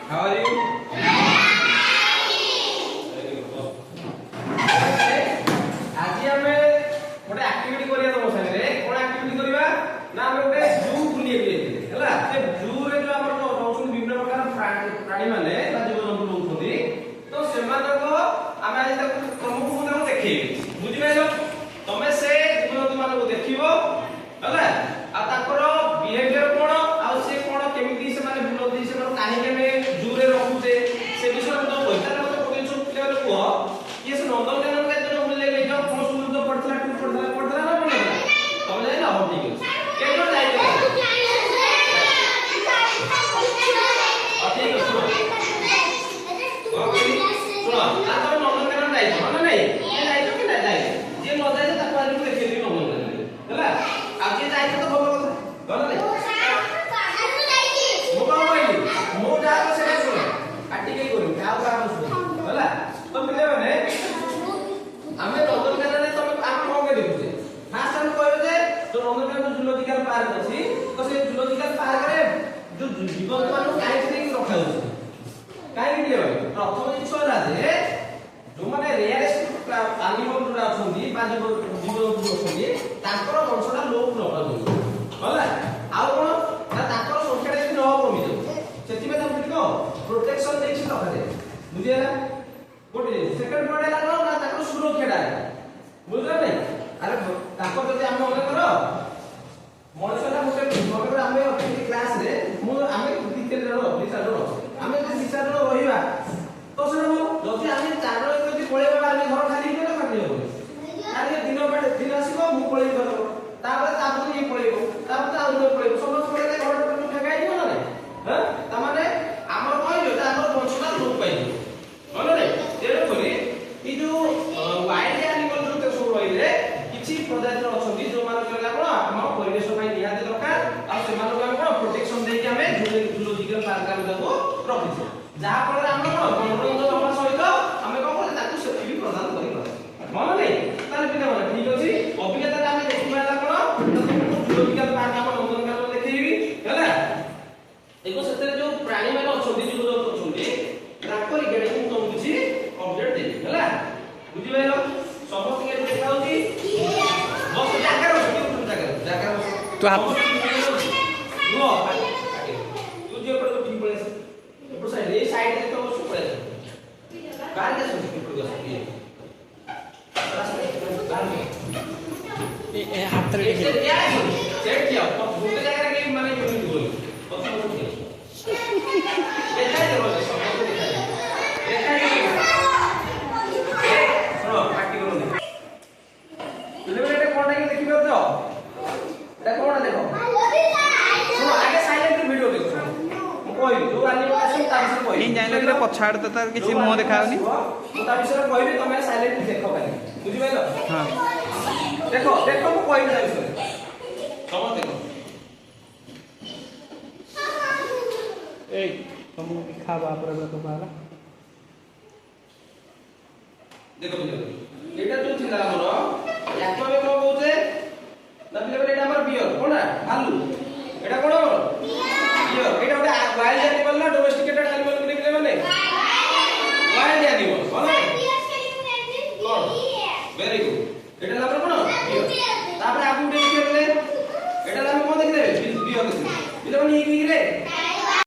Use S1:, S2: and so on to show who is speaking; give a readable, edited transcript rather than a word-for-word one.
S1: How are you? आज आम गोटे एक्टिविटी करिया तम संगे कोन एक्टिविटी करिवा ना हम गोटे जू बुलिए के हला से जू रे जो हमर रहउछन विभिन्न प्रकार प्राणी माने बा जीव जंतु रहउछथि तो सेमान को हम आज तक प्रमुख को देखिबे बुझि पाइलो तमे से जीव जंतु मान को देखिबो हला आ ताकर बिहेवियर कोन आ से कोन केमिति से माने बुलती से माने काहे के में जू रे रहउछे से विषय तो कहता मत पोटेंशियल प्लेयर को ये से नंदनकानन के जो मिले गई जो कौन सुंदर पड़तला टू पड़तला ना पड़े तब जाए ना हो ठीक है केनो जाए ठीक है सुनो सुनो आ तो नंदनकानन जाए ना नहीं ये जाए तो कि जाए जे न जाए ताको आलू देखि दी नंदनकानन हला आ जे जाए तो भलो कथा गला नहीं मो कहो भाई मो जा तो से सुनो आ ठीक है करू का सुनो हला तो मिले माने आमे नंदनकानन तमे आम कोन के देखुछे फास्ट हम कहबे जे तो नंदनकानन जूलॉजिकल पार्क अछि तो से जूलॉजिकल पार्क रे जो जीव जंतु काहे से रखा होछ काहे के लिए प्रथम जिंस होला जे जो माने रेयरेस्ट एनिमल जो अछंती बा जीव जंतु अछंती ताकर वंशटा लोप न होई होला आ कोन ना ताकर संख्या रे न कमी जाउ सेति में हम को प्रोटेक्शन देछि रखा दे बुझियला गोटे सेकंड पॉइंट है ना ताको सुरक्षा डाय बुझला नहीं अरे ताको जदि हम मने करो मनुष्यला गोटे मने हम अपनी क्लास रे मु आमे तीन जण ऑफिसर जण आमे जे विचार रहिबा तो से जदि आमे चार जण जदि पळेबा आमे घर खाली केना खाली हो आरे दिन बाटे दिन आसीबो मु पळेइ गलो तापर ये पळेइबो तापर आउनो पळेइबो समस्त पळेले घर टोटल ठेकाइ दिबो ना हां त माने हमर कहइयो त हमर वंशटा लोप पाइबो बोलो रे तेरे कोरी ई जो वाइल्ड एनिमल जो ते सब रहिले किछि प्रजाति अछंती जो मान कहला कोन हम परिवेश पई निहाते दरकार आ से मान को कोन प्रोटेक्शन देइ के हमें जूलॉजिकल पार्क रे दबो रखिछे जहा पर हम कोन मनोरंजन हवा सहित हमें कोन बोले ताकू सेफ्टी भी प्रदान करि मन नै ताले पिता मन ठीक अछि अभिज्ञता रे हमें देखि पाला कोन जूलॉजिकल पार्क हम नंदनकानन देखिबी हैला देखो सेते जो प्राणी माने अछंती जीव जंतु अछंती राकोरी गेडे को तुम किछि अपडेट देबी हैला बुझि पाइलो समस्त के देखा होती बस जाकर तुम जाकर
S2: तो आप
S1: नो तू जे पर ठीक पड़े से ऊपर साइड ये साइड से तो उसको पड़े कार के सुन के पूरा ये
S2: ए हाथ रे
S1: ये क्या है सेट किया तो दूसरे जगह के माने क्यों नहीं बोल तो तुम ये क्या है बोले समझ नहीं देखा है सुनो प्रैक्टिकल नहीं लेवल कोन है देखि पाउ तो एटा कोन देखो सुनो आगे साइलेंट वीडियो देखो कोई जो एनिमेशन ता विषय कोई
S2: इन जाइलो कि पछाड़ त तार किछि मुंह देखाउनी
S1: मु ता विषय कहबी तमे साइलेंट देखो खाली बुझि पाइलो
S2: हां
S1: देखो देखो मु कहबी ता विषय समझ देखो
S2: ए तुम खाबा पर तो पाला
S1: देखो एटा जो थिला हमरो